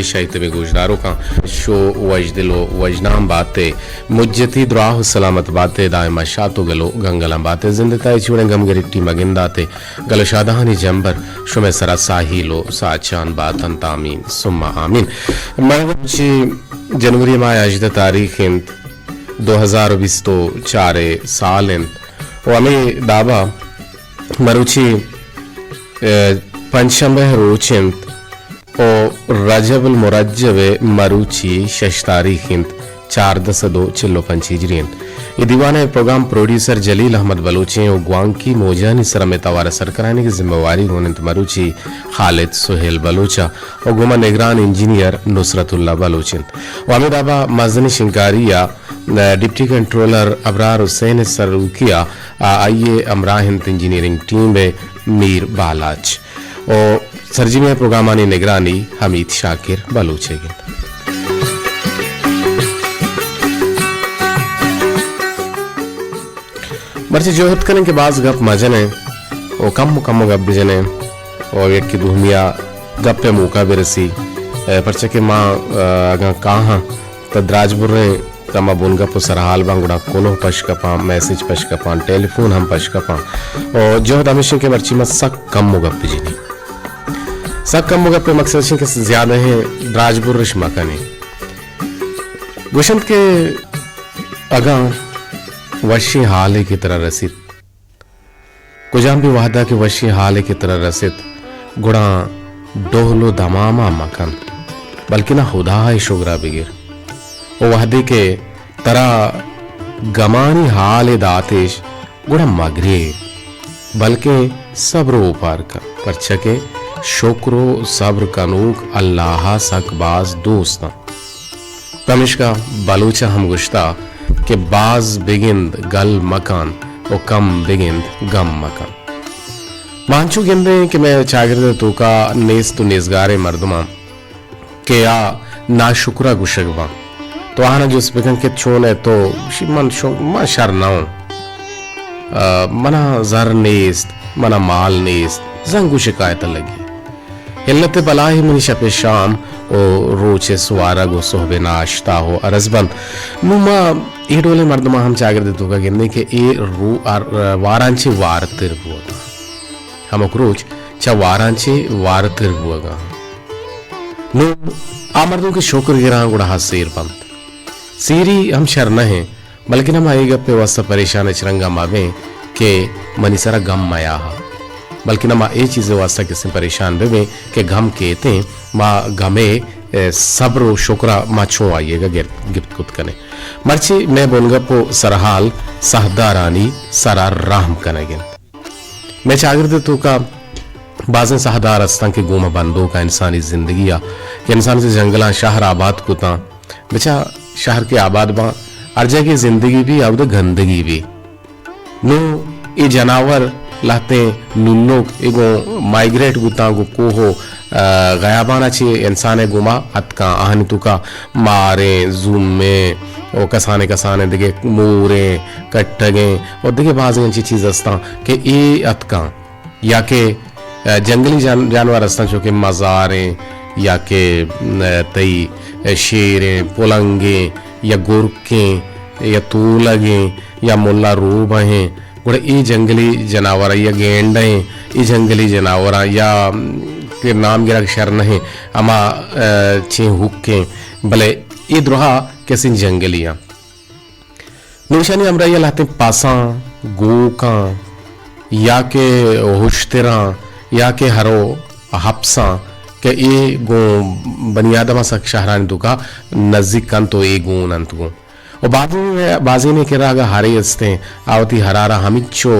शहीद में गुजदारों का शो वजदिलो वजनाम बातें मुज्जती दुआह सलामत बातें दायमा शातो गलो गंगलम बातें जिंदता चूड़े गमगरिट्टी मगिंदाते गलो शादहानी जंबर शुमे सरा साहिलो साचान बातन तामीन सुम्मा आमीन मरची जनवरी माह अजद तारीख 2020 तो 4 साल वो हमें दाबा मरुची पंचशंबे रोचिंत ओ रजबुल मुरज्जब मरुची 6 तारीख 4/10/2 चिल्लो पंचीजरीन ये दीवाना प्रोग्राम प्रोड्यूसर जलील अहमद बलूची और ग्वांकी मोजानी सरमे तवार सरकरानी की जिम्मेवारी होने मरुची खालिद सुहेल बलूचा और गुमा निगरान इंजीनियर नुसरतुल्ला बलूचिन वामिदाबा मजनी शिंकारिया डिप्टी कंट्रोलर अबरार हुसैन सरूकिया आइए अमराहिंद इंजीनियरिंग टीम में मीर बालाच और सर्जिमिया प्रोग्रामानी निगरानी हमीद शाकिर बलूचेगिन मर्ची जोहत करने के बाद गप मजने और कम गप बिजने और एक की दुहमिया गप पे मौका बिरसी परचे के माँ अगर कहाँ तद्राजबुर्रे तमा बुनगा पो सरहाल बांगुड़ा कोनो पश कपा मैसेज पश कपा टेलीफोन हम पश कपा और जोहत हमेशा के मर्ची में सक कम गप बिजनी सक कम गप पे मकसद के ज्यादा है राजबुर्र शमाकने गुशंत के अगा वशी हाले की तरह रसित कुजाम भी वादा के वशी हाले की तरह रसित गुड़ा डोहलो दमामा मकन बल्कि ना खुदा है शुगरा बिगिर ओ वहदे के तरह गमानी हाले दातेश गुड़ा मगरे बल्कि सब्र उपार का परछके शुक्रो सब्र कनूक अल्लाह सकबाज दोस्ता तमिश्का बलूचा हम गुश्ता के बाज बिगिंद गल मकान और कम बिगिंद गम मकान मानचू गिंदे कि मैं चागिर्द तो का नेस तो नेसगारे मर्दमा के आ ना शुक्रा गुशगवा तो आना जो स्पिकन के छोने तो शिमन शो मा शरनाओ मना जर नेस्त मना माल नेस्त जंगु शिकायत लगी हिल्लते बलाही मुनि शपे शाम ओ रोचे सुवारा गो सोहबे नाश्ता हो अरजबंद नुमा ये डोले मर्दमा हम चागर दे तुका गिनने के ए रू वारांचे वारतिर बुआगा हम रोज चा वारांचे वारतिर बुआगा नु आ मर्दों के शोकर गिरा गुड़ा हासेर बंद सीरी हम शरना है बल्कि हम आएगा पे वास्ता परेशान चरंगा मावे के मनीसरा गम माया हा बल्कि ना माँ ये चीज़ें वास्ता किसी परेशान बे के गम कहते माँ गमे सब्र शुक्रा माँ छो आइएगा गिफ्ट कुत कने मर्ची मैं बोलगा पो सरहाल सहदारानी सरा राम कनेगे मैं चागिर तो का बाज़ें सहदार अस्तां के गोमा बंदों का इंसानी जिंदगी या कि इंसान से जंगला शहर आबाद कुता बेचा शहर के आबाद बा अर्जा की जिंदगी भी अब गंदगी भी नो ये जनावर लाते नुन्नो एगो माइग्रेट गुता गो को हो गयाबाना चे इंसान गुमा अतका आहनी तुका मारे जूम में ओ कसाने दिखे मोरे कट्टगे और दिखे बाज अच्छी चीज अस्ता के ए अतका या के जंगली जानवर अस्ता जो के मजारे या के तई शेरे पुलंगे या गुरके या तूलगे या मुल्ला रूब हैं गुड़ा ये जंगली जनावर या गेंडे ये जंगली जनावर या के नाम गिरा शरण है अमा छे हुक्के भले ये द्रोहा कैसे जंगलियां निशानी हमरा ये लाते पासा गोका या के हुश्तरा या के हरो हप्सा के ये गो बनियादमा सक शहरान दुका नजदीक कन तो ये गुण अंत गो और बाजी ने किरा अगर हारे अस्ते आवती हरारा हमिचो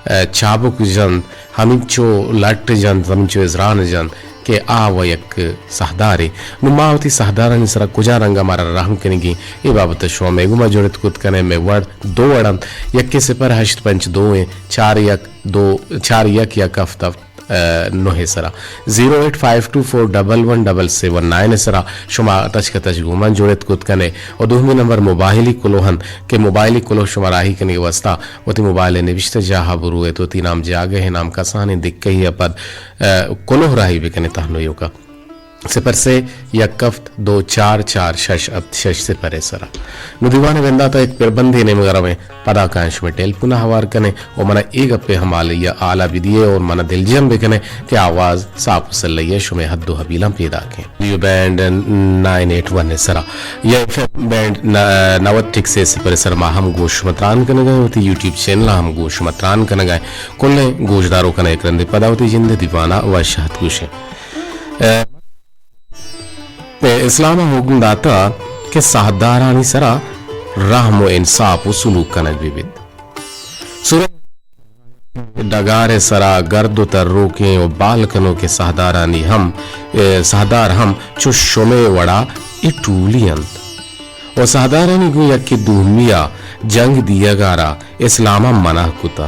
चाबुक जन हमिचो लट जन हमिचो इजरान जन के आवयक सहदारे नुमावती सहदारा ने सरा कुजा रंगा मारा रहम कनेगी ये बाबत शो में गुमा जोड़त कुत कने में वर्ड दो वड़न यक्के से पर हश्त पंच दो है 4 यक या कफ्तफ नो है सरा 08524117779 है सरा शुमा तच का तच गुमान जोड़त कुत कने और दोहमी नंबर मोबाइली कुलोहन के मोबाइली कुलो शुमा राही कने वस्ता वती मोबाइल ने विश्त जहा बुरु है तो ती नाम जागे है नाम का साने दिख कही पद कुलो राही भी कने तहनो योका सिपर से यकफ्त 244 शश से परे सरा नुदीवान वेंदा तो एक पिरबंदी ने मगर में पदाकांश में टेल पुनः हवार कने और मना एक गप्पे हमाले या आला विदिये और मना दिलजम बेकने के आवाज साफ सल्लये शुमे हद्दो हबीला पैदा के यू बैंड 981 ने सरा ये बैंड 96 से परे सर हम गोश मतरान कने गए होती यूट्यूब चैनल हम गोश मतरान कने गए कुल्ले गोशदारों कने एक रंदे पदावती जिंदे दीवाना व शहद कुशे इस्लाम हुक्म दाता के साहदारानी सरा रहम इंसाफ सुलूक कनक विविध सूरज डगारे सरा गर्द तर रोके और बालकनों के साहदारानी हम साहदार हम चुशुमे वड़ा इटूलियंत और साहदारानी को यक्की दूमिया जंग दिया गारा इस्लामा मना कुता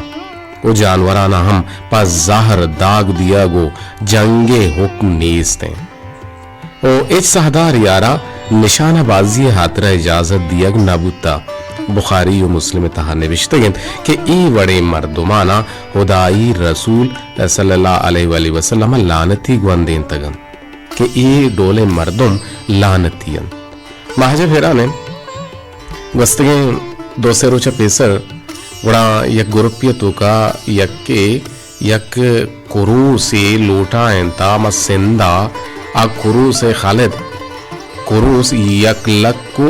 वो जानवराना हम पास जाहर दाग दिया गो जंगे हुक्म नेस्ते ओ इच सहदार यारा निशानाबाजी हातरा इजाजत दिया नबुता बुखारी और मुस्लिम तहा निविश्तगन के ई बड़े मर्दुमाना खुदाई रसूल सल्लल्लाहु अलैहि वसल्लम लानती ग्वंदेन तगन के ई डोले मर्दुम लानतियन महाजब हेरा ने वस्तगन दोसे रोचा पेसर बड़ा यक गुरुपिय तो का यक कुरू से लोटा एंता मसिंदा आ कुरूस खालिद कुरूस यकलक को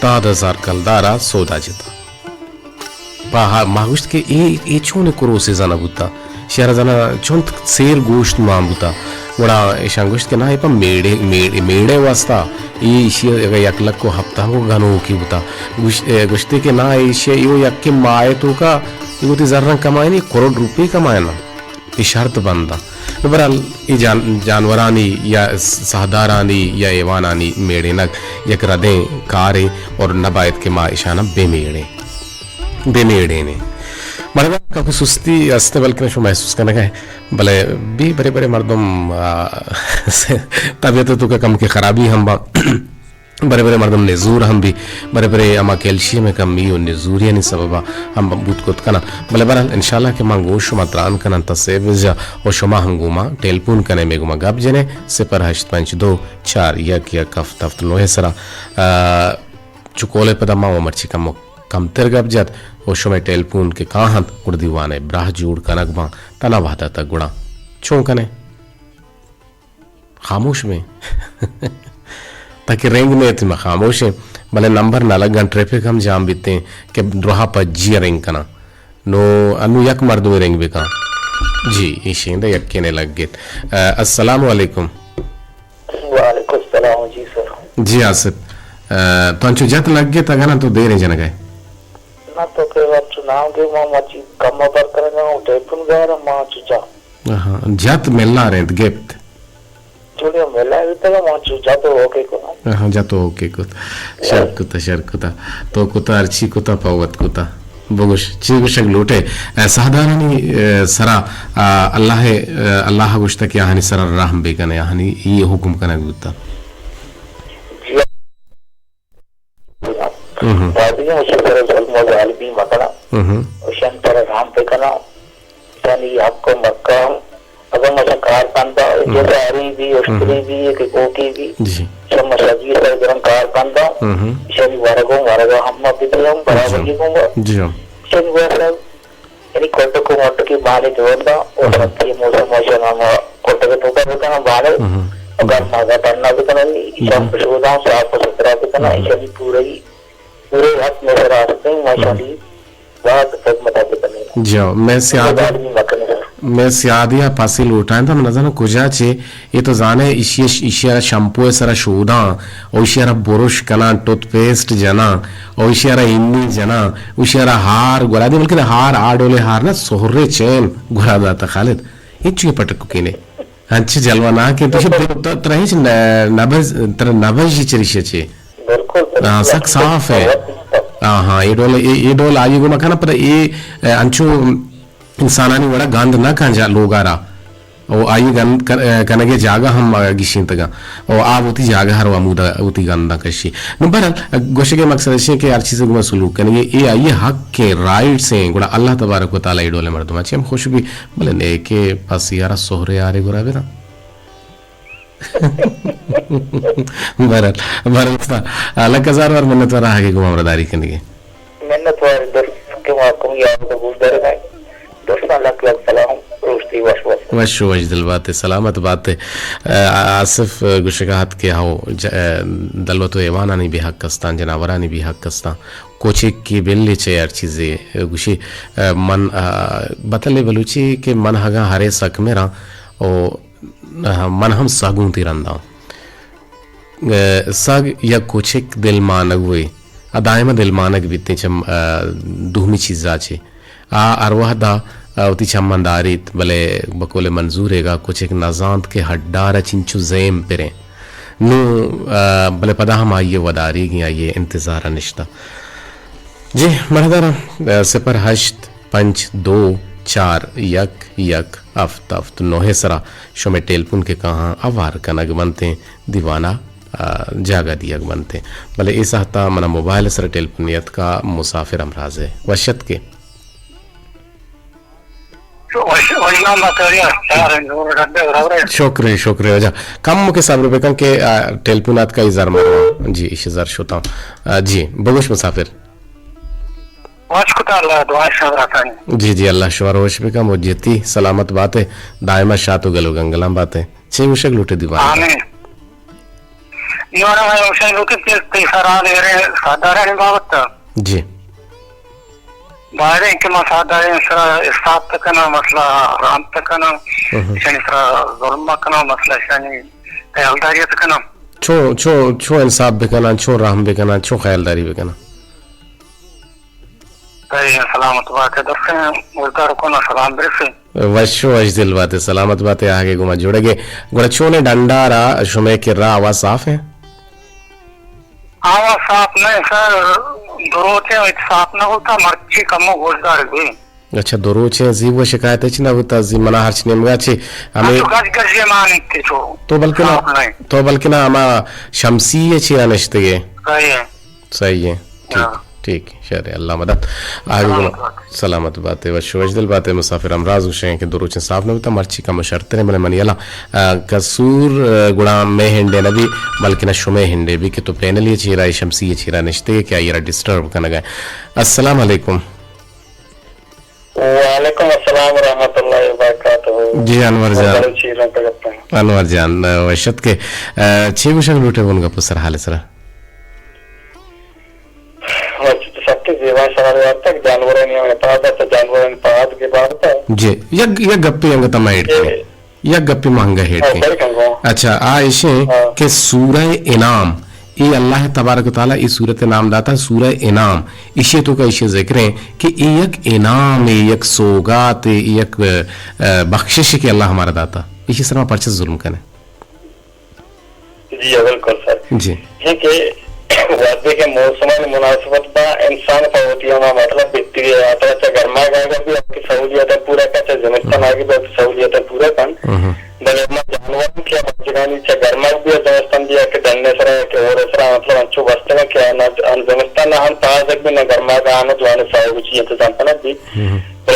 70,000 कलदारा सौदा जिता मागुश्त के ए छोने कुरूस जाना बुता शहर जाना चुंत सेर गोश्त माम बुता बड़ा शांगुश्त के ना पर मेड़े वास्ता ये इशे यकलक को हफ्ता को गनो की बुता गुश्ते के ना इशे यो यक के माए तो का यो ती जर्रा कमाए नहीं करोड़ रुपए कमाए ना ये शर्त बंदा बहरहाल ये जानवरानी या सहदारानी या एवानानी मेड़े नग यक रदें कारे और नबायत के माँ इशाना बेमेड़े ने मरदा काफी सुस्ती अस्ते बल्कि नशो महसूस करने का है भले भी बड़े बड़े मर्दम तबीयत तो का कम की खराबी हम बड़े बड़े मर्दम नेजूर हम भी बड़े बड़े अमा कैल्शियम में कमी और नेजूरिया नहीं सबबा हम बूत को कना भले बहरहाल इंशाल्लाह के मांगो शुमा त्रान कना तसेवजा और शुमा हंगुमा टेलीफोन कने में गुमा गप जने 082 यक कफ तफ्त नो है सरा चुकोले पदमा वो मर्ची कम तर गप जत और शुमा टेलीफोन के काहंत गुड़दीवाने ब्राह जोड़ कनकमा तना भाता तक गुणा छो कने खामोश में ताकि रेंग में तुम खामोश है भले नंबर न लग ट्रैफिक हम जाम बीते के रोहा पर जी रेंग कना नो अनु यक मर्दो रेंग बेका जी इशिंदा यक ने लग गए अस्सलाम वालेकुम वालेकुम सलाम जी सर जी आसिफ तो अंचो जत लग गए तगना तो दे रहे जन गए ना तो के वक्त चुनाव के मां मची कम पर करना टेलीफोन गया मां चुचा हां जत मिलना रहे गिफ्ट चुनियो मिला है तो मां चुचा तो ओके को हाँ जातो ओके कुत शरकुता तो कुता अर्ची कुता पवत कुता बगुश चीगुशक लूटे साधारणी सरा अल्लाह गुश्ता की यानी सरा रहम बेकने यानी ये हुक्म कने गुता वादियों से तरह जल्मो जालबी मकना ओशन पर राम पे कना तनी आपको मक्का अगर मुझे कार पंदा जैसे हरी भी उस्त्री भी एक कोकी भी जी सब मसाजी से गरम कार पंदा शनि वारगो हम ना बिदियम बराबर की होगा जी शनि वार यानी कोट को मोट की बाले जोड़ना और सत्य मौसम हम कोट के तो का ना बाले अगर सागा करना भी करना सब सुविधाओं से आपको सुतरा भी करना शनि पूरे हाथ में रास्ते माशाल्लाह बात तक मता भी करना जाओ मैं सियादिया फासिल उठाएं था नजर कुजाचे ये तो जाने इशिया शैम्पू सरा शोधा और इशिया बुरुश कना टूथपेस्ट जना और इशिया इन्नी जना इशिया हार गुरादी बल्कि हार आडोले हार ना सोहरे चैन गुरादा था खालिद ये चुके पटक किने अच्छे जलवा ना के तो तरह नभज चरिशे बिल्कुल सक साफ है हाँ ये डोल आयु मकाना पर ये अंचो इंसानानी वड़ा गंद ना खांजा लोगारा ओ आयु गंद कनगे जागा हम गिशिंतगा ओ आप उती जागा हर वामुदा उती गंदा कशी नंबर गोशे के मकसद है कि हर चीज को सलूक करेंगे ये आइए हक के राइट से गुड़ा अल्लाह तबारक व तआला इडोले मर्दमा छी हम खुश भी बोले ने के पास यारा सोहरे यारे गुरा बेरा बरं बरं अलग हजार वर म्हणत वर आहे गुमामरदारी कनिगे मैंने तुम्हारे दोस्त के माकूम याद को गुजर गए दोस्त अलग अलग सलाम रोस्ती वश वश वश वश दिल बात है सलामत बात है आसिफ गुशगात के हाओ दलवतो एवानानी भी हक कस्तान जनावरानी भी हक कस्तान कोचे की बिल्ली चे यार चीज़ें गुशी मन बतले बलूची के मन हगा हरे सक मेरा ओ मन हम सागुं तिरंदा सग या कोचे दिल मानग हुई अदायमा दिल मानग बीतने चम दुहमी चीज़ा चे अरवाह दा उती चमंदारित भले बकोले मंजूरेगा कुछ एक नजांत के हड्डारा चिंचु ज़ेम पिरे नु भले पदा हम आइए वदारी की आइए इंतज़ार निश्ता जी मरदारा सिपर हश्त पंच 2 4 यक यक अफ्त अफ्त नोहे सरा शोमे टेलपुन के कहाँ अवार कनग बनते दीवाना जागा दिया बनते भले इस हता मना मोबाइल सर टेलपुनियत का मुसाफिर अमराज है वशत के शुक्रिया शुक्रिया जा कम के सब रुपए के टेलपुनात का इजार मारो जी इस इजार शोता जी बगुश मुसाफिर जी जी अल्लाह शुक्र होश भी कम जेती सलामत बात है दायमा शातु गलो गंगलाम बात है छे मुशक लूटे दीवार आमीन योरा मैं उसे लूटे ते सरा ले रहे सादारा ने बात जी बाहर के मसादारे सरा इस्ताब तक ना मसला राम तक ना शनि सरा जुल्म का मसला शनि ख्यालदारी तक ना छो छो छो इंसाफ भी करना छो राम भी करना छो ख्यालदारी भी करना सलामत बात है दरसे मुर्दार को ना सलाम बरसे वशो वश दिल बात है सलामत बात है आगे गुमा जुड़ेगे गुड़छो ने डंडारा शुमे के रा आवाज साफ है आवाज साफ नहीं सर दरोचे साफ ना होता मर्ची कमो गोशदार भी अच्छा दरोचे जी वो शिकायत है ना होता जी मना हर्च नेमगा छे हमें गज गज ये मानिक छो तो बल्कि ना हमा शमसी छे अनश्ते सही है ठीक ठीक शर अल्लाह मदद आगे सलामत बात है वशवजदल बात है मुसाफिर अमराज हुसैन के दुरुच साफ न होता मर्ची का मशर्त ने मने मनियला कसूर गुड़ा में हिंडे नबी बल्कि न शुमे हिंडे भी कि तो प्लेन लिए चीरा शमसी चीरा निश्ते क्या ये डिस्टर्ब करना गए अस्सलाम वालेकुम वालेकुम अस्सलाम व रहमतुल्लाहि व बरकातहू जी अनवर जान वशत के छे मुशक लूटे उनका पुसर हाल सरा जी यह गप्पे अंग तमाइट के यह गप्पे महंगा हेट के अच्छा आयशे के सूरह इनाम ये अल्लाह तबारक व तआला इस सूरत नाम दाता सूरह इनाम इसे तो का इसे जिक्र है कि एक इनाम एक सौगात एक बख्शिश के अल्लाह हमारा दाता इसी तरह परचेस जुल्म करे जी बिल्कुल सर जी ये के वादे के मौसम में मुनासिबत बा इंसान का होती है मतलब बिकती है आता है गर्मा गाएगा भी आपकी सहूलियत पूरा का जमस्तान आगे भी आपकी सहूलियत पूरा कन बगैर जानवर क्या बचगानी चे गर्मा भी जमस्तान दिया के दंडे सरा के और सरा मतलब अच्छो बस्ते में क्या ना जमस्तान हम पास एक भी ना गर्मा का आने द्वारा साहब चाहिए तो जानता ना भी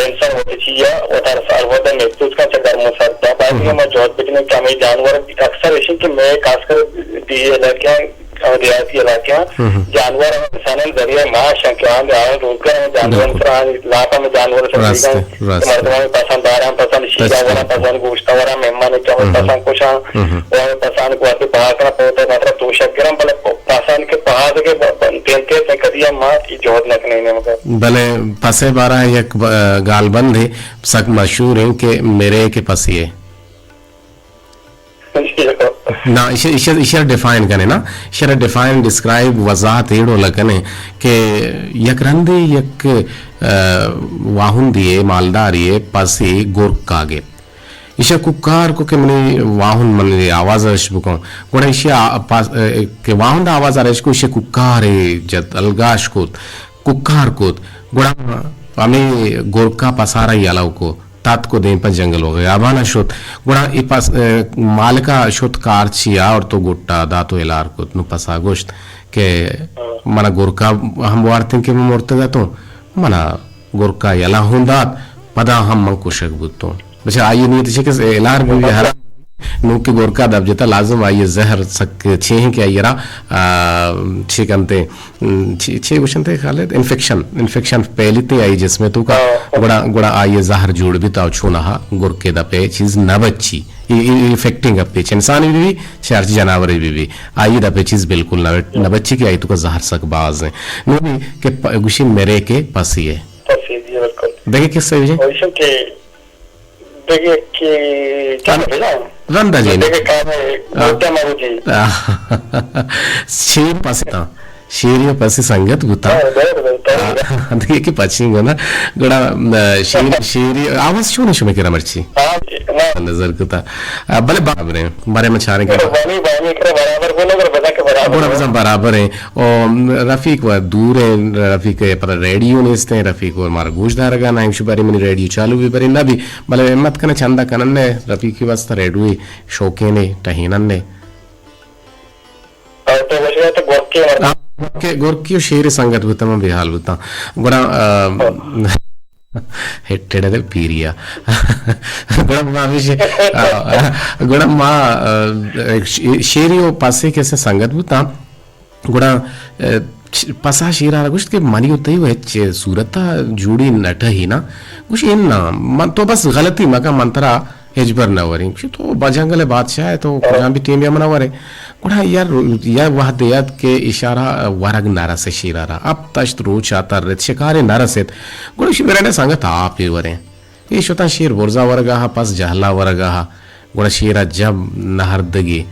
इंसान होती चाहिए वो तार साल होता है तो उसका गर्म सरता बाद में मैं जॉब बिकने क्या मैं जानवर अक्सर ऐसे कि मैं खासकर दिए लगे रियाती इलाके जानवर इंसान जरिए माश क्या रोजगार जानवर लापा में जानवर मर्दों में पसंद आ रहा पसंद शीजा वाला पसंद गोश्ता वाला मेहमान क्या पसंद कुछ पसंद को आते पहाड़ का पौधा मतलब तोशक गिरम भले पसंद के पहाड़ के तेलते कदिया माँ की जोड़ नकने मगर भले पसे बारा एक गालबंद है सक मशहूर है कि मेरे के पसिए ना इशर डिफाइन कने ना इशर डिफाइन डिस्क्राइब वजाहत एड़ो लगने के यक रंदे यक वाहुन दिए मालदार ये पासे गोरकागे इशा कुकार को के मने वाहुन मने आवाज अशबुको कोड़ा इशा के वाहुन दा आवाज आरेश को इशा कुकार जत अलगाश को कुकार को गोड़ा हमें गोरका पसारा यालाव को तात को दें पर जंगल हो गया आबाना शोत गुणा इपास मालिका शोत कार छिया और तो गुट्टा दातो इलार को नु पसा गोश्त के मना गोरका हम वार्तिन के मोरते दा तो मना गोरका यला हुंदात पदा हम मंकुशक बुतो बच्चा आयु नहीं तसे के इलार भी हरा नूक के गोरका दब जता लाजम आइए जहर सक छे हैं क्या यरा छे कंते छे गुशंते खाले इन्फेक्शन पहली ते आई जिसमें तू का गुड़ा गुड़ा आइए जहर जोड़ भी ताव छूना हा गोरके दपे चीज न बच्ची इफेक्टिंग अपे इंसान भी चार जानवर भी आइए दपे चीज बिल्कुल न बच्ची की आई तो का जहर सक बाज है नो भी के गुशी मेरे के पसी है देखिए किससे विजय देखिए कि क्या है ना रंदा जी ने देखिए काम है मोटा मारू जी शेर पसता शेरियो पसी संगत गुता देखिए कि पची गना गड़ा शेरी आवाज क्यों नहीं सुने के रमरची नजर कुता भले बाबरे बारे में छारे के बानी करे बराबर बोलो कर बता के बराबर बराबर है और रफीक व दूर है रफीक के पर रेडियो ने इसते रफीक और मार गोशदार गाना है शुबारी में रेडियो चालू भी बरे ना भी भले मत कने चंदा कनन ने रफीक की वास्ता रेडियो शौके ने टहीनन ने तो वजह तो गोरके गोरकी शेर संगत बुतम बेहाल बुता गुड़ा ಹೆಟ್ಟೆಡದೆ ಪೀರಿಯ गुड़ा शेरियो पासे कैसे संगत बुता गुड़ा पसा शीरा गुश्त के मानी होते ही वह सूरता जुड़ी नट ही ना कुछ इन ना मन तो बस गलती मका मंत्रा हेजबर न वरी तो बजंगले बादशाह है तो कुछ भी टीम यमना वरे गुड़ा यार वह देयत के इशारा वरग नारा से शीरारा अब तश्त रोच आता रित शिकारे नारसेत गुड़ा शिवरे ने संगत आप ही वरे ये शोता शीर बोरजा वरगा पस जहला वरगा गुड़ा शीरा जब नहरदगी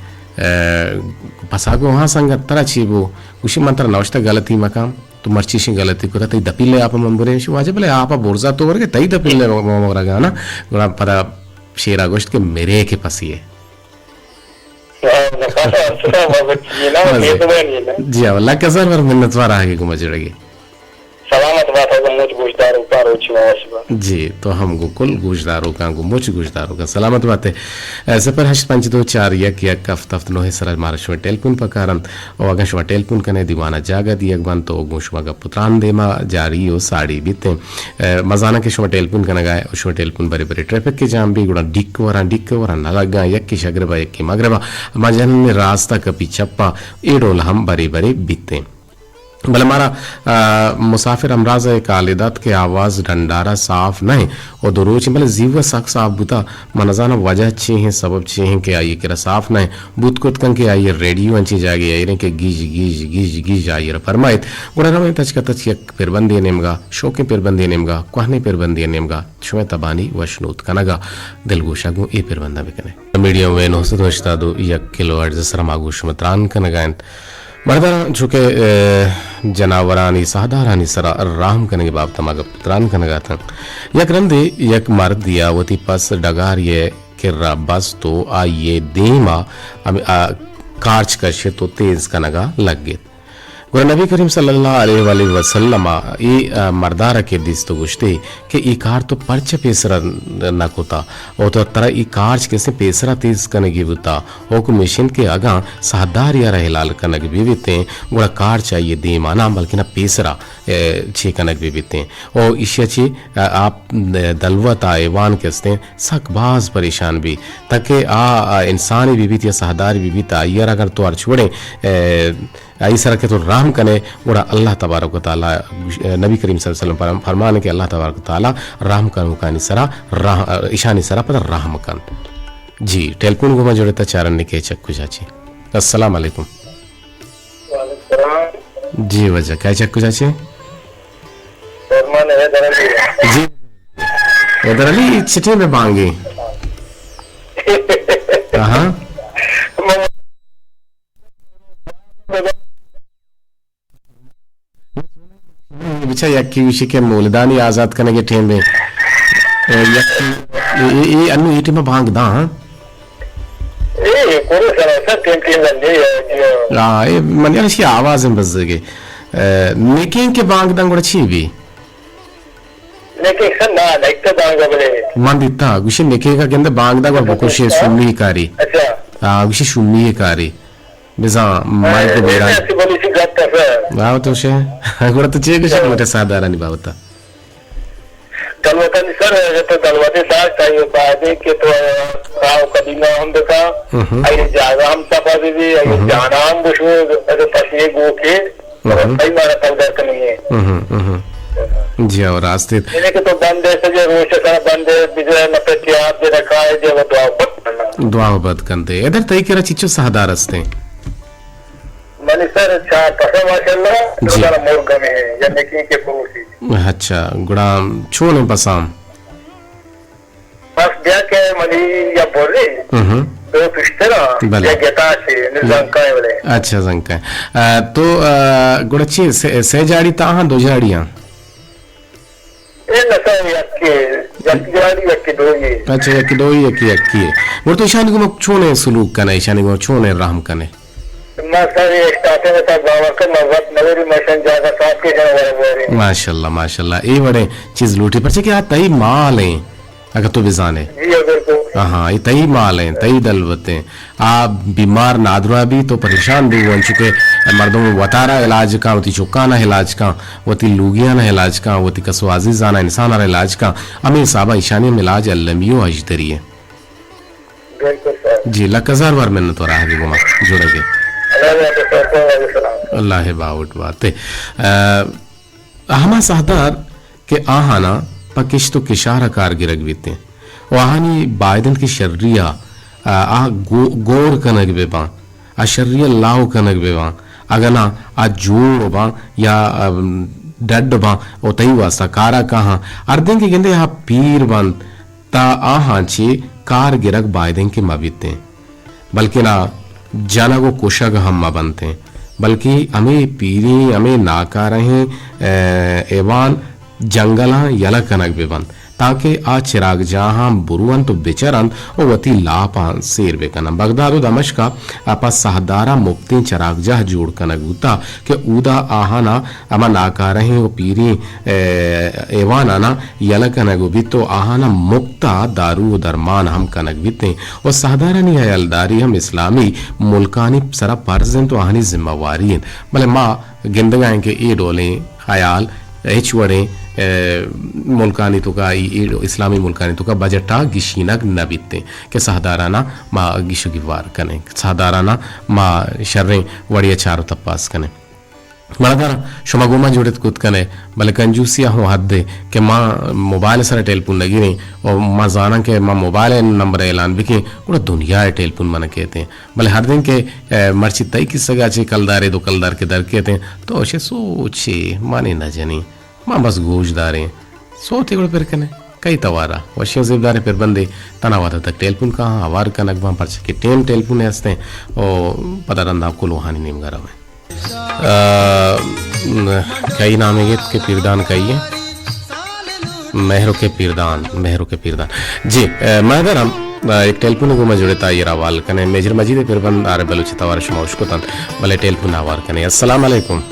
पसागो वहां संगत तरा छीबो उसी मंत्र नौश्ता गलती मकाम तो मर्ची गलती को तई दपिले आप मंबरे वाजे भले आप बोरजा तो वरगे तई दपिले वरगा ना गुड़ा पर शेरा गोश्त के मेरे के पसी है जी अल्लाह का सर पर मिन्नत वार आगे को मजड़ेगी सलामत बात है मुझ गुजदार ऊपर जी तो हम कुल गुजदारों का मुझ गुजदारों का सलामत बात है ऐसे पर हश 524 एक हफ्त नो है सर मारश में टेलपुन पकारन और अगर शुमा टेलपुन कने दीवाना जागा दिया बन तो गुशमा का पुत्रान देमा जारी हो साड़ी बीते मजाना के शुमा टेलपुन कने गाए शुमा टेलपुन बरे बरे ट्रैफिक के जाम भी गुड़ा डिक वरा न लगा एक की शगरबा एक की मगरबा मजन में रास्ता कपी चप्पा एडोल हम बरे बरे बीते भले हमारा मुसाफिर अमराज कालिदात के आवाज डंडारा साफ नहीं और दुरोच भले जीव सख साफ बुता मनजाना वजह अच्छी है सबब अच्छी है कि आइए किरा साफ नहीं बुत कुत कन के आइए रेडियो अंची जागे आइए के गीज गीज गीज गीज आइए फरमाइत गुड़ा रमें तच का तच एक पिरबंदी नेमगा शोके पिरबंदी नेमगा कहने पिरबंदी नेमगा शुमे तबानी वशनूत कनगा दिलगोशा गु ए पिरबंदा भी कने मीडिया में नोस्त दोस्ता दो एक किलो अर्ज सरमागु शुमत्रान कनगा मर्दा चुके जनावरानी साधारानी सरा राम कने के बाप तमाग पुत्रान कनगा था यक रंदे यक मर्द यावती पस डगार ये किर्रा बस तो आइए देमा कार्च कशे तो तेज कनगा लग गए गुरु नबी करीम सल्लल्लाहु अलैहि वसल्लम ये मर्दारा के दिस तो गुश्ते कि ई कार तो परच पेसरा न कोता और तो तरह ई कार्च कैसे पेसरा तेज कनगी बुता ओ को मशीन के आगा साहदार या रहलाल कनग भी बीते गुड़ा कार चाहिए दे माना बल्कि ना पेसरा छे कनग भी बीते और इश्या ची आप दलवत आएवान कैसे सकबाज परेशान भी ताकि इंसानी बीबीत या साहदार बीबीत यार अगर तो आर छोड़े आई सर के तो राम कने गुड़ा अल्लाह तबारक व तआला नबी करीम सल्लल्लाहु अलैहि वसल्लम फरमान के अल्लाह तबारक व तआला राम कनु कानी सरा ईशानी सरा पर राम कन जी टेलीफोन गुमा जोड़ता चारण ने के चक्कू चाची अस्सलाम वालेकुम जी वजह क्या चक्कू चाची जी इधर अली चिट्ठी में बांगी हाँ बिचा यक्की विषय के मूलदानी आजाद करने के टेम में ये अन्नु ईटी में भांग दा हाँ ये मन यार इसकी आवाज़ में बस गए नेकिंग के भांग दांग बड़ा छी भी नेकिंग ना नेक्स्ट भांग बड़े मन दिता गुशी नेकिंग का केंद्र भांग दांग बड़ा कुछ सुन्नी कारी अच्छा गुशी सुन्नी कारी बिज़ा माइक को बेरा वाह तो शे गुड़ा तो चेक शे मोटे साधारण नहीं बावता दलवतन सर तो दलवते साथ चाहिए बादे के तो राव कदीना हम देखा आई जागा हम सपा भी आई जाना हम बुशो ऐसे पसीए गो के सही मारा तक नहीं है जी और रास्ते इन्हें के तो बंद है जो रोश सारा बंद है बिजली न पे क्या दे रखा है जो दुआ बद कंदे इधर तई के चिच्चो सहदार रस्ते मनी सर अच्छा पसंद माशाल्लाह जो सारा मोर में है या नेकी के पड़ोसी अच्छा गुड़ा छोने पसाम बस क्या क्या मनी या बोल रही तो पिछला ये गेता से निजंका है बोले अच्छा जंका तो गुड़ची से जाड़ी ताहा दो जाड़ियां ये नसा यक्के यक्की दो ये अच्छा यक्की दो यक्की वो तो ईशानी को छोने सुलूक कने ईशानी को छोने रहम कने मैं सर ये स्टार्टिंग में तब बाबा का मवत नवेरी मशीन जागा साथ के जन वाले माशाल्लाह माशाल्लाह ये बड़े चीज लूटी पर से क्या तई माल है अगर तो बिजाने जी अगर को हाँ ये तई माल है तई दलवते आप बीमार नादरा भी तो परेशान भी बन चुके मर्दों में वतारा इलाज का वती चुकाना इलाज का वती लूगियाना इलाज का वती कसवाजी जाना इंसान इलाज का अमी साबा ईशानी में इलाज अल्लमियो हजतरी है जी लकजार बार मैंने तो रहा भी गुमा जुड़ेगे अल्लाह बाउट बात हमा सहदार के आहाना पकिश तो किशारा कारगिरक बीते वहानी बायदन की शर्रिया गोर कनक बेबा आ शर्रिया लाव कनक बेबा अगना आ जोड़ बा या डड बा ओ तई वास्ता कारा कहा अर्दन के गेंदे हा पीर बंद ता आहा ची कारगिरक बायदन के मबीते बल्कि ना जाना को कोशग हम बनते बल्कि हमें पीरी हमें नाका रहे एवान जंगला यला कनक बेबंद ताकि आ चिराग जहां बुरुवन तो बेचरन ओ वती लापा शेर बेकना बगदाद दमश्क का आपा सहदारा मुफ्ती चिराग जह जोड़ कनक उता के उदा आहाना अमा नाका रहे ओ पीरी एवान आना यला कनक भी तो आहाना मुक्ता दारू दरमान हम कनक बीते और सहदारा नी हयलदारी हम इस्लामी मुल्कानी सरा फर्जन तो आहानी जिम्मेवारी भले माँ गिंदगाएं के ए डोले हयाल एचवड़े मुल्कानी तो का इस्लामी मुल्कानी तो का बजटा गिशीनक नबीते के सहदाराना माँ गिशु गिवार कने सहदाराना माँ शर्रें वड़िया चारों तपास कने मरदारा शुमा गुमा जुड़े कूद कने भले कंजूसिया हो हद दे के माँ मोबाइल सर टेलीफोन लगी नहीं और माँ जाना के माँ मोबाइल नंबर ऐलान भी की पूरा दुनिया टेलीफोन मन कहते हैं भले हर दिन के मर्ची तई किस सगा चे कलदारे दो कलदार के दर कहते हैं तो अशे सोचे माने न जनी माँ बस गोशदारे सोते गुड़ फिर कने कई तवारा वशियों जिम्मेदार फिर बंदे तनावा तक टेलीफोन कहाँ आवार कनक वहाँ पर के टेम टेलीफोन हंसते और पता रंदा आपको लोहानी नीम गरा में कई नाम है के पीरदान कई है मेहरों के पीरदान जी महदर हम एक टेलीफोन को मजुड़े तायर आवाल कने मेजर मजीद फिर बंद आरे बलूची तवार शुमा उसको तन भले टेलीफोन आवार कने अस्सलाम वालेकुम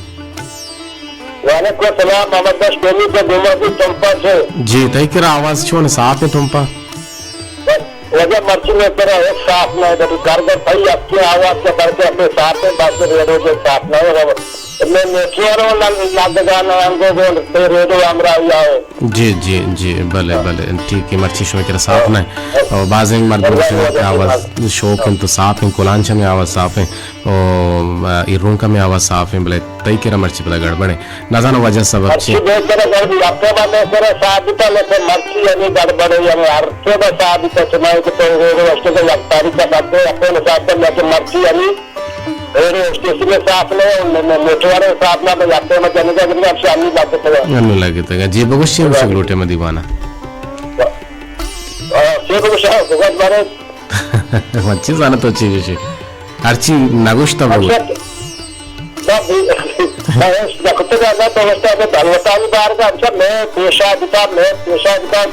वालेकुम सलाम मोहम्मद बस टोनी से गुमा की चंपा से जी तई करा आवाज छोन साफ है तुमपा वजह मर्ची में तेरा एक साफ नहीं है घर घर भाई आपकी आवाज से करके अपने साथ में बात कर रेडियो के साथ नहीं है मैं नेचुरो लागगाना अंगो बोल ते रेडियो हमरा आओ जी भले ठीक है मर्ची शो के साफ नहीं और बाजिंग मर्दों से आवाज शौक तो साफ है कोलांचा में आवाज साफ है और इरों का में आवाज साफ है भले तई के मर्ची पता गड़बड़े ना जानो वजह सबब अच्छी देख कर कर आपके बाद में तेरा साबित है लेकिन मर्ची यानी गड़बड़े यानी हर के बस साबित है सुनाई कि तो रेडियो स्टेशन का तारीख का बात है अपने साथ में लेकिन मर्ची यानी रेडियो स्टेशन में साफ नहीं नेटवर्क साफ ना जाते हैं जाने का कि आपसे अन्य बात है अन्य लगे तो जी बगोशी उसे लोटे में दीवाना से को शाह भगत बारे अच्छी जाना तो अच्छी विषय अर्ची नगुष्ता बगो सब जगत का ना तो वस्ता में धनवता भी बाहर का अच्छा मैं पेशा दिता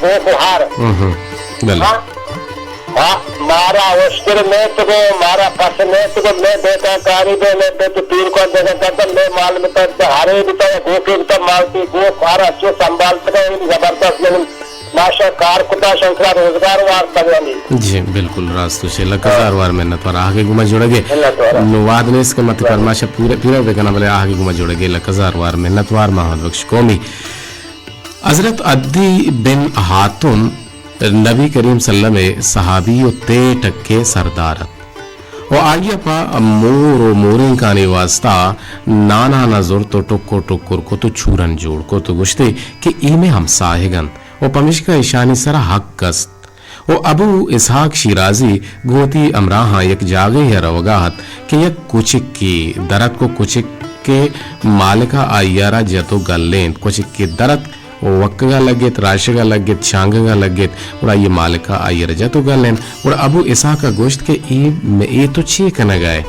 गो कुहार हाँ मारा अवसर में तो मारा फस में तो मैं बेटा कारी दे मैं तो तीन को जगह करता मैं माल में तो हारे भी तो गो के तो मालती गो खारा अच्छे संभाल सके जबरदस्त लेकिन माशा कार कुटा शंकरा रोजगार वार तगवानी जी बिल्कुल रास्तु से लकजार वार मेहनत वार आगे गुमा जुड़ेगे नुवाद ने इसके मत कर माशा पूरे देखना भले आगे गुमा जुड़ेगे लकजार वार मेहनत वार मोहम्मद बख्श कौमी हजरत अद्दी बिन हातुन नबी करीम सल्लल्लाहु अलैहि वसल्लम सहाबी ते टक्के सरदारत ओ आय्यपा मोरो मोरिन काने वास्ता नाना नजर तो टुक्को टुक्कुर को तो छूरन जोड़ को तो गुश्ते कि ईमे हम साहेगन ओ पमिश का ईशानी सरा हक कस्त ओ अबू इसहाक शिराजी गोती अमराहा एक जागे है रवगाहत कि यक कुचिक की दरत को कुचिक के मालिका आय्यारा जतो गल्लें कुचिक की दरत वक्का लगे राशिगा लगे शांगगा लगे और ये मालिका आयर जतो गलें और अबू इसा का गोश्त के ई तो छी कन गए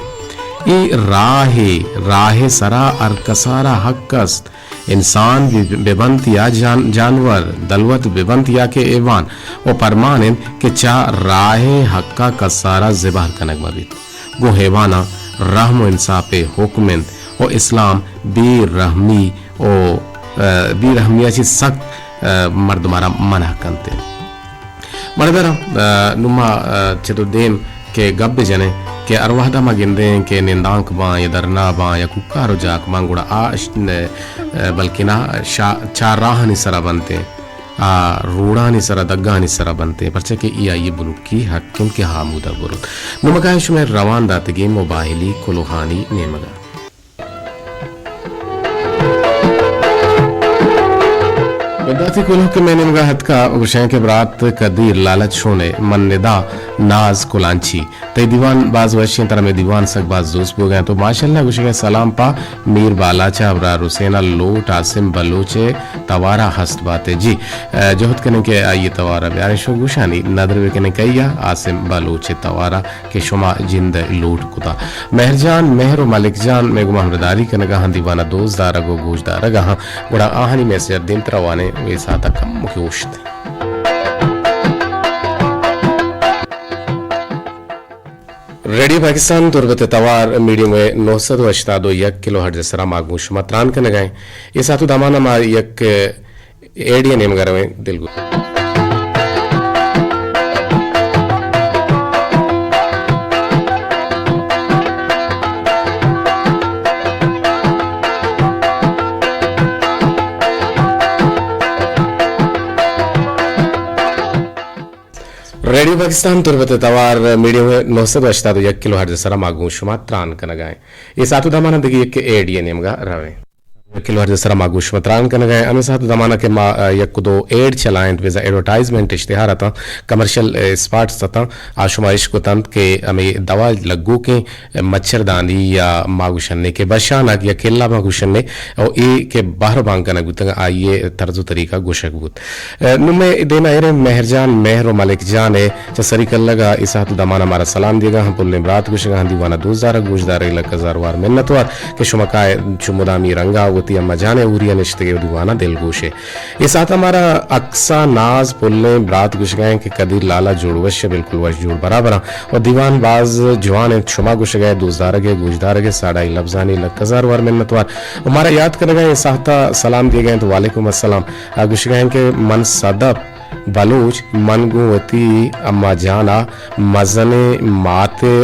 ई राहे सरा अर कसारा हक्कस्त इंसान बेबंत या जानवर दलवत बेबंत या के एवान वो परमानें के चा राहे हक्का कसारा जिबाह कनक मबित गो हेवाना रहम इंसाफे हुक्में ओ इस्लाम बेरहमी ओ बेरहमियाची सख्त मर्दमारा मना कंते मर्दरा नुमा चतुर्देन के गब्बे जने के अरवाहदा मगिंदे के निंदांक बा या दरना बा या कुकारो जाक मांगुड़ा बल्कि ना चार राह निसरा बनते रूड़ा निसरा दग्गा निसरा बनते परचे के ये बुलुकी हक्किम के हामुदा बुरुत नुमकाश में रवान दातगी मोबाइली कुलुहानी नेमगा बदाती कुलों के मैंने मगा हद का उगशाएं के बरात कदीर लालच शोने मन निदा नाज कुलांची ते दीवान बाज वशियं तरह में दीवान सक बाज दोस्त हो गए तो माशाल्लाह गुशे सलाम पा मीर बालाचा अबरार हुसैना लोट आसिम बलोचे तवारा हस्त बाते जी जोहत कने के आइए तवारा ब्यारे शो गुशानी नदर वे कने कहिया आसिम बलोचे तवारा के शुमा जिंद लोट कुता मेहरजान मेहर मलिक जान मेगु महमदारी कने गहां दीवाना दोस्तदार गो गोजदार गहां गुड़ा आहनी मैसेज दिन तरवाने वैसा तक मुख्य उश्त रेडियो पाकिस्तान तुरबत तवार मीडियम में 981 किलो हर्ट्ज सरा मागूश मतरान के नगाए ये सातु दामाना मा यक एडिया नेम गरवे दिलगु रेडियो पाकिस्तान तुरबत तवार मीडियम में 981 किलो हर्ट्ज सरा मागू शुमा त्रान कनगाए ये सातु दमाना दिगी एक एडिया नेमगा रवे किलो हर्ट्ज सरा मागू शुमा त्रान कनगाए हमें सातु दमाना के मा यक दो एड चलाएं विजा एडवर्टाइजमेंट इश्तिहार आता कमर्शियल स्पॉट्स आता आशुमाइश को तंत के हमें दवा लगू के मच्छरदानी या मागुशन्ने के बशाना या केला मागुशन्ने और ए के बाहर बांगना गुतंग आइए तर्जु तरीका गुशकबूत नुमे देना एरे मेहरजान मेहर मलिक जान है चसरी कल्लगा इसात दमाना हमारा सलाम देगा हम पुल्ले रात गुशगा दीवाना दोजदार गुजदार इलक हजारवार मिन्नतवार के शुमकाए चुमुदामी रंगा होती अम्मा जाने उरिया निश्ते दीवाना दिल गोशे ये साथ हमारा अक्सा नाज पुल्ले रात गुशगाए के कदीर लाला जोड़वश बिल्कुल वश जोड़ बराबर और दीवान बाज जवान शुमा गुशगाए दोजदार के गुजदार के साड़ाई लफ्जानी इलक हजारवार मिन्नतवार हमारा याद करेगा ये साहता सलाम दिए गए तो वालेकुम अस्सलाम गुशगाए के मन सदब बलूच मनगुवती अम्मा जाना मजने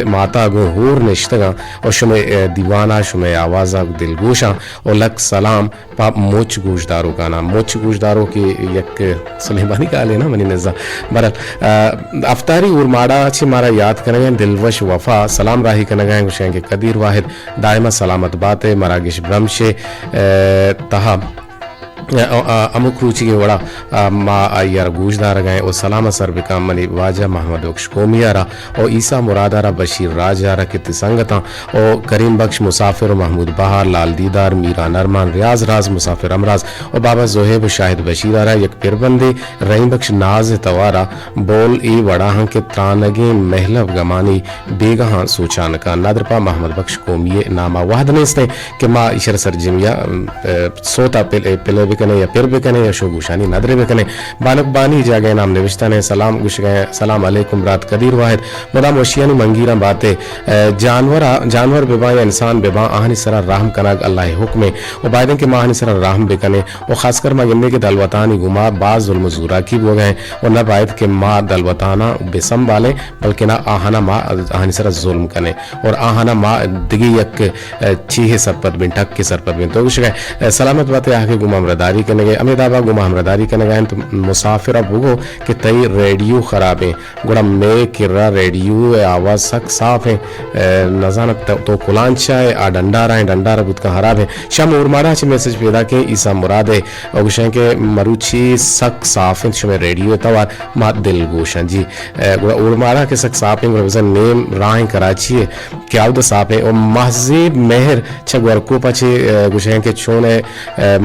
माता गो हूर निश्तगा और शुमे दीवाना शुमे आवाजा दिलगोशा और लक सलाम पा मोच गोशदारों का नाम मोच गोशदारों की यक सुलेमानी का लेना मनी नजा बरल अफ्तारी और माड़ा अच्छी मारा याद करेंगे दिलवश वफा सलाम राही करेंगे गुशेंगे कदीर वाहिद दायमा सलामत बातें मरागिश ब्रह्मशे तहा अमुक रुचि के बड़ा मा आयर गुजदार गए और सलाम सर बिकाम मनी वाजा मोहम्मद बख्श कोमियारा और ईसा मुरादारा बशीर राजारा के तिसंगता और करीम बख्श मुसाफिर महमूद बहार लाल दीदार मीरा नरमान रियाज राज मुसाफिर अमराज और बाबा जोहेब शाहिद बशीरारा यक पिरबंदे रहीम बख्श नाज तवारा बोल ई वड़ाह के त्रानगे महलब गमानी बेगहा सोचान का नदरपा मोहम्मद बख्श कोमिये नामा वाहदने से कि माँ इशर सरजिमिया सोता पिले बिकने या पिर बिकने या शो गुशानी नदरे बिकने बानक बानी जागे नाम निविश्ता ने सलाम गुश गए सलाम अलैकुम रात कदीर वाहिद मुदाम वशियानी मंगीरा बातें जानवर बेबा या इंसान बेबा आहनी सरा राहम कनाग अल्लाह हुक्मे और बायदन के माहनी सरा राहम बिकने और खासकर माँ गिन्ने के दलवतानी गुमा बाज जुल्म जुरा की हो गए और न बायद के माँ दलवताना बेसम वाले बल्कि ना आहाना माँ आहनी सरा जुल्म कने और आहाना माँ दिगी यक चीहे सरपत बिन टक के सरपत बिन तो गुश गए सलामत बातें आके गुमा हमरादारी करने गए अमे दाबा गुमा हमरादारी करने गए तो मुसाफिर अब वो कि तई रेडियो खराब है गुड़ा में किर्रा रेडियो आवाज़ सक साफ है नजान तो कुलांचा है आ डंडारा है डंडारा बुत का खराब है शम उर्मारा चे मैसेज पैदा के ईसा मुराद है और गुशा के मरुची सक साफ है शमे रेडियो तवार मा दिल गोशन जी गुड़ा उर्मारा के सक साफ है गुड़ा नेम राह कराची है क्या उद साफ है और महजीब मेहर छगवर को पचे गुशा के छोने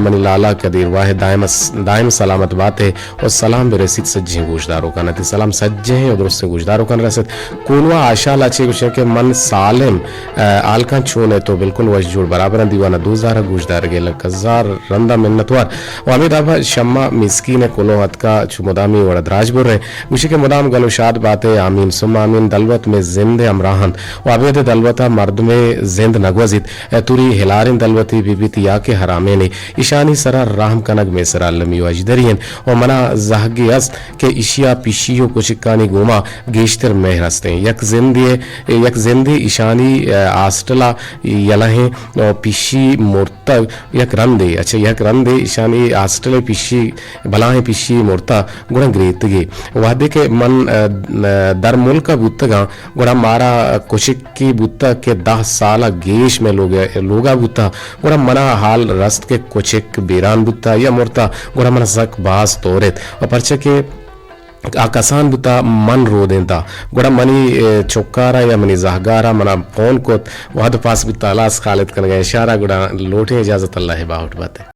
मनी लाला कदीर वाहे दायम सलामत बात है और सलाम बेरसीद सज्जे गोशदारों का नती सलाम सज्जे हैं और दुरुस्त गोशदारों का रसद कोनवा आशा लाचे गुशा के मन सालिम आलका छोने तो बिल्कुल वश जोड़ बराबर दीवाना 2000 गोशदार गे लकजार रंदा मिन्नतवार और अमीर आबा शम्मा मिस्कीन कोलो हत का चुमुदामी वड़द राजपुर रहे गुशे के मुदाम गलुशाद बातें आमीन सुम्मा आमीन दलवत में जिंदे अमराहन और अबेद दलवता मर्द में जिंद नगवजित तुरी हिलारिन दलवती बीबी या के हरामे ने ईशानी सरा राम कनक में सरा लमी अजदरियन और मना जहगी अस्त के इशिया पिशियो कुशिकानी गोमा गेश्तर में हस्ते यक जिंदी ईशानी आस्टला यलहे और पिशी मुर्ता यक रंदे अच्छा यक रंदे ईशानी आस्टले पिशी बलाहे पिशी मुर्ता गुण ग्रेतगे वादे के मन दर मुल्क बुत्तगा गुड़ा मारा कुशिक की बुत्ता के 10 साल गेश में लोगा बुत्ता गुड़ा मना हाल रस्त के कुशिक बेरान बुत्ता या मुर्ता गुड़ा मना सक बास तोरेत और परचे के आकासान बुता मन रो देता गुड़ा मनी चौकारा या मनी जहगारा मना फोन को वहां तो पास भी तालाश खालिद कर गए इशारा गुड़ा लोटे इजाजत अल्लाह बाहुट बात है।